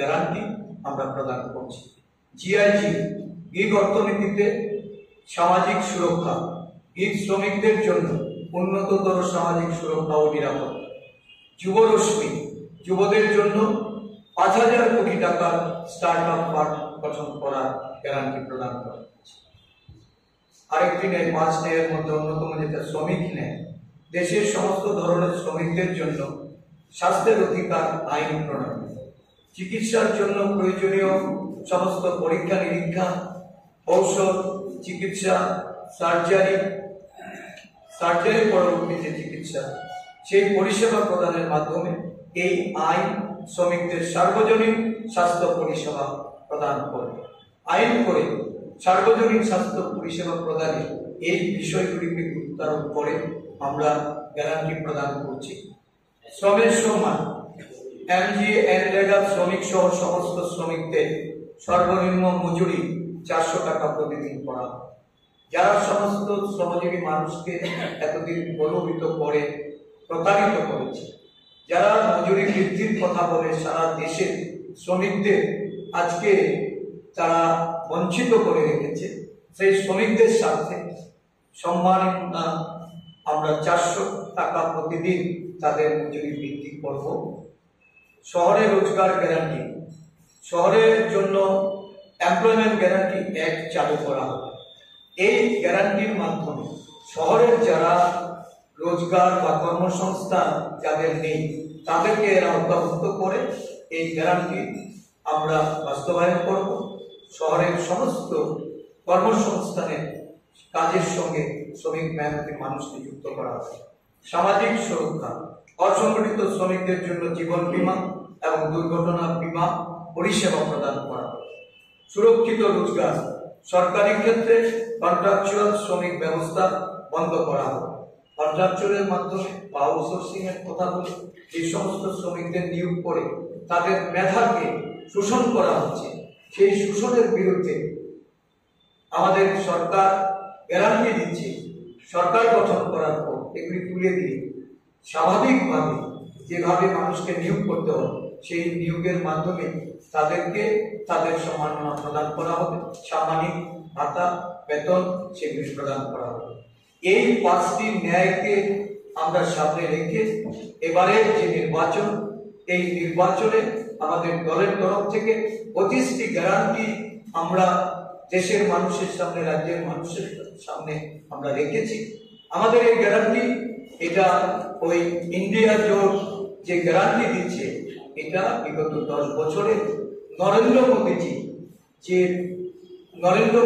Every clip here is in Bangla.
গ্যারান্টি আমরা প্রদান করছি। জিআইজি গিগ অর্থনীতিতে সামাজিক সুরক্ষা, গিগ শ্রমিকদের জন্য উন্নততর সামাজিক সুরক্ষা ও নিরাপত্তা। যুবরশ্মি যুবদের জন্য 5,000 কোটি টাকার স্টার্ট আপ ফান্ড গঠন করার গ্যারান্টি প্রদান করা হচ্ছে। আরেকটি ন্যায়, 5 ন্যায়ের মধ্যে অন্যতম যেটা শ্রমিক ন্যায়, দেশের সমস্ত ধরনের শ্রমিকদের জন্য স্বাস্থ্যের অধিকার আইন প্রণয়ন, চিকিৎসার জন্য প্রয়োজনীয় সমস্ত পরীক্ষা নিরীক্ষা, ঔষধ, চিকিৎসা, সার্জারি পরবর্তীতে চিকিৎসা, সেই পরিষেবা প্রদানের মাধ্যমে এই আইন শ্রমিকদের সার্বজনীন স্বাস্থ্য পরিষেবা প্রদান করে। আইন করে সার্বজনীন স্বাস্থ্য পরিষেবা প্রদানে এই বিষয়গুলিকে গুরুত্বারোপ করে আমরা গ্যারান্টি প্রদান করছি। শ্রমের সম্মান, এমজি, এনরেগা শ্রমিক সহ সমস্ত শ্রমিকদের সর্বনিম্ন মজুরি 400 টাকা প্রতিদিন করা। যারা সমস্ত শ্রমজীবী মানুষকে এতদিন প্রলোভিত করে প্রতারিত করেছে, যারা মজুরি বৃদ্ধির কথা বলে সারা দেশের শ্রমিকদের আজকে তারা বঞ্চিত করে রেখেছে, সেই শ্রমিকদের সাথে সম্মান আমরা 400 টাকা প্রতিদিন তাদের মজুরি বৃদ্ধি করব। শহরে রোজগার গ্যারান্টি, শহরের জন্য এমপ্লয়মেন্ট গ্যারান্টি অ্যাক্ট চালু করা হবে। এই গ্যারান্টির মাধ্যমে শহরের যারা রোজগার বা কর্মসংস্থান যাদের নেই তাদেরকে এরা অন্তর্ভুক্ত করে এই গ্যারান্টি আমরা বাস্তবায়ন করব। শহরের সমস্ত কর্মসংস্থানের কাজের সঙ্গে শ্রমিক ব্যাংকের মানুষকে যুক্ত করা হবে। সামাজিক সুরক্ষা, অসংগঠিত শ্রমিকদের জন্য জীবন বীমা এবং দুর্ঘটনা বীমা পরিষেবা প্রদান করা হবে। সুরক্ষিত রোজগার, সরকারি ক্ষেত্রে কন্ট্রাকচুয়াল শ্রমিক ব্যবস্থা বন্ধ করা হবে। কন্ট্রাকচুয়ালের মাধ্যমে বা আউটসোর্সিং এর কথা বলে এই সমস্ত শ্রমিকদের নিয়োগ করে তাদের মেধাকে শোষণ করা হচ্ছে, সেই শোষণের বিরুদ্ধে আমাদের সরকার গ্যারান্টি দিচ্ছে। সরকার গঠন করার পর এগুলি তুলে দিয়ে স্বাভাবিকভাবে যেভাবে মানুষকে নিয়োগ করতে হবে সেই নিয়োগের মাধ্যমে তাদেরকে তাদের সম্মাননা প্রদান করা হবে, সামাজিক ভাতা, বেতন সেগুলি প্রদান করা হবে। এই 5টি ন্যায়কে আমরা সামনে রেখে এবারের যে নির্বাচন, এই নির্বাচনে আমাদের দলের তরফ থেকে 25টি গ্যারান্টি আমরা দেশের মানুষের সামনে, রাজ্যের মানুষের সামনে আমরা রেখেছি। আমাদের এই গ্যারান্টি, এটা ওই ইন্ডিয়া জোট যে গ্যারান্টি দিচ্ছে, এটা বিগত 10 বছরে নরেন্দ্র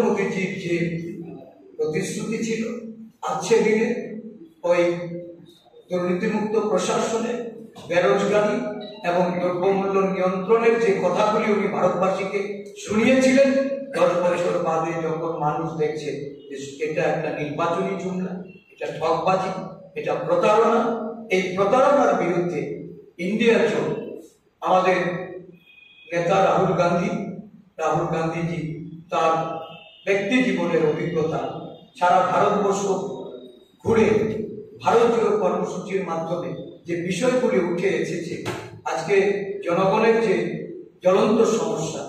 মোদীজির যে প্রতিশ্রুতি ছিল, আজকে দিনে ওই দুর্নীতিমুক্ত প্রশাসনে, বেরোজগারি এবং দ্রব্যমূল্য নিয়ন্ত্রণের যে কথাগুলি উনি ভারতবাসীকে শুনিয়েছিলেন, 10 বছর বাদে যখন মানুষ দেখছে যে এটা একটা নির্বাচনী জুমলা, এটা ঠকবাজি, এটা প্রতারণা, এই প্রতারণার বিরুদ্ধে ইন্ডিয়া জোট, আমাদের নেতা রাহুল গান্ধীজি তার ব্যক্তি জীবনের অভিজ্ঞতা সারা ভারতবর্ষ ঘুরে ভারতীয় কর্মসূচির মাধ্যমে যে বিষয়গুলি উঠে এসেছে, আজকে জনগণের যে জ্বলন্ত সমস্যা,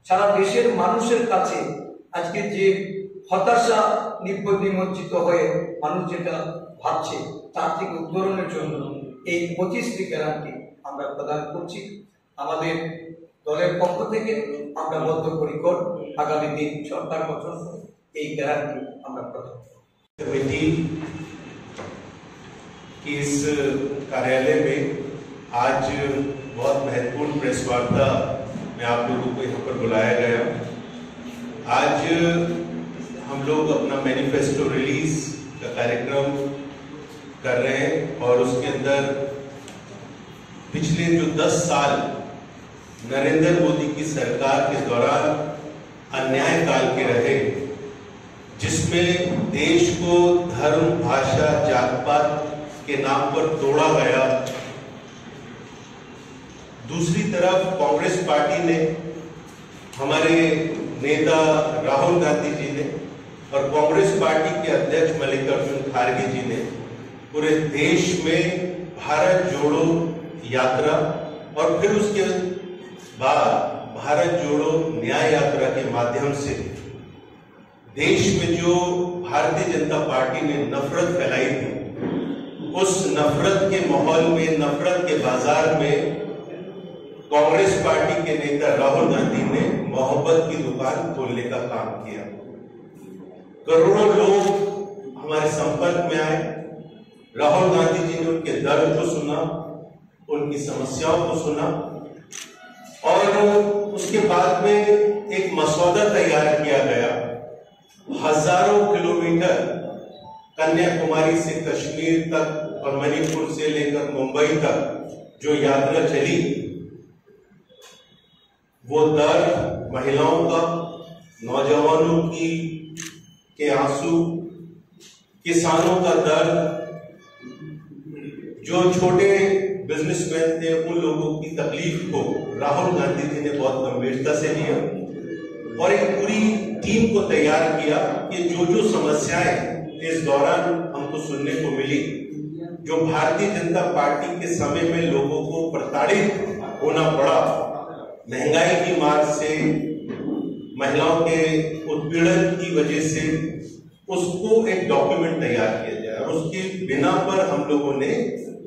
সারা দেশের মানুষের কাছে আজকে যে হতাশা নিমজ্জিত হয়ে মানুষ যেটা ভাবছে, তার থেকে উত্তরণের জন্য এই 25টি গ্যারান্টি আমরা প্রদান করছি। আমাদের দলের পক্ষ থেকে আমরা বদ্ধপরিকর আগামী দিন সরকার গঠন করে এই গ্যারান্টি আমরা প্রদান করব। कमेटी की इस कार्यालय में आज बहुत महत्वपूर्ण प्रेस वार्ता में आप लोगों को यहाँ पर बुलाया गया। आज हम लोग अपना मैनिफेस्टो रिलीज का कार्यक्रम कर रहे हैं और उसके अंदर पिछले जो 10 साल नरेंद्र मोदी की सरकार के दौरान अन्याय काल के रहे, जिसमें देश को धर्म, भाषा, जात पात के नाम पर तोड़ा गया। दूसरी तरफ कांग्रेस पार्टी ने, हमारे नेता राहुल गांधी जी ने और कांग्रेस पार्टी के अध्यक्ष मल्लिकार्जुन खड़गे जी ने पूरे देश में भारत जोड़ो यात्रा और फिर उसके बाद भारत जोड़ो न्याय यात्रा के माध्यम से देश में जो भारतीय जनता पार्टी ने नफरत फैलाई थी, उस नफरत के माहौल में, नफरत के बाजार में कांग्रेस पार्टी के नेता राहुल गांधी ने मोहब्बत की दुकान खोलने का काम किया। करोड़ों लोग हमारे संपर्क में आए। राहुल गांधी जी ने उनके दर्द को सुना, उनकी समस्याओं को सुना और उसके बाद में एक मसौदा तैयार किया गया। हजारों किलोमीटर कन्याकुमारी से कश्मीर तक और मणिपुर से लेकर मुंबई तक जो यात्रा चली, वो दर्द महिलाओं का, नौजवानों के आंसू, किसानों का दर्द, जो छोटे बिजनेसमैन थे उन लोगों की तकलीफ को राहुल गांधी जी ने बहुत गंभीरता से लिया और एक पूरी टीम को तैयार किया कि जो समस्याएं इस दौरान हमको सुनने को मिली, जो भारतीय जनता पार्टी के समय में लोगों को प्रताड़ित होना पड़ा, महंगाई की मार से, महिलाओं के उत्पीड़न की वजह से, उसको एक डॉक्यूमेंट तैयार किया जाए और उसके बिना पर हम लोगों ने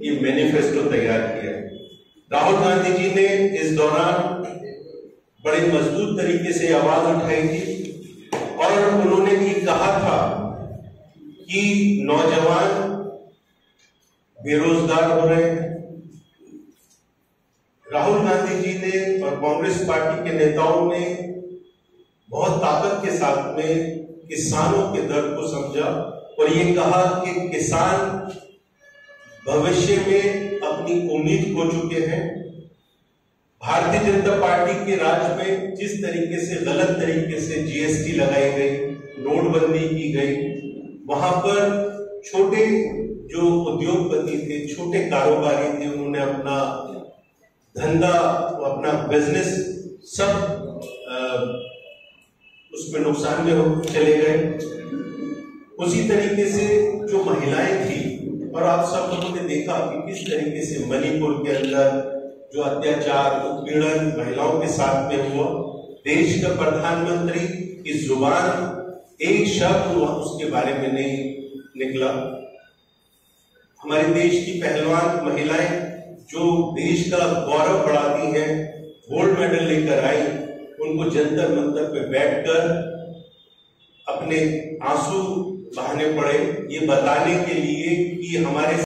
ये मैनिफेस्टो तैयार किया। राहुल गांधी जी ने इस दौरान बड़े मजबूत तरीके से आवाज उठाई थी और उन्होंने ये कहा था कि नौजवान बेरोजगार हो रहे हैं। राहुल गांधी जी ने और कांग्रेस पार्टी के नेताओं ने बहुत ताकत के साथ में किसानों के दर्द को समझा और ये कहा कि किसान भविष्य में अपनी उम्मीद खो चुके हैं। भारतीय जनता पार्टी के राज में जिस तरीके से गलत तरीके से जीएसटी लगाई गई, नोटबंदी की गई, वहां पर छोटे जो उद्योगपति थे, छोटे कारोबारी थे, उन्होंने अपना धंधा, अपना बिजनेस सब उसमें नुकसान में चले गए। उसी तरीके से जो महिलाएं थी, और आप सब लोगों ने देखा कि किस तरीके से मणिपुर के अंदर जो अत्याचार, उत्पीड़न महिलाओं के साथ में हुआ, देश का प्रधानमंत्री की जुबान एक शब्द उसके बारे में नहीं निकला। हमारे देश की पहलवान महिलाएं जो देश का गौरव बढ़ाती हैं, गोल्ड मेडल लेकर आई, उनको जंतर मंतर पे बैठकर अपने आंसू बहाने पड़े ये बताने के लिए कि हमारे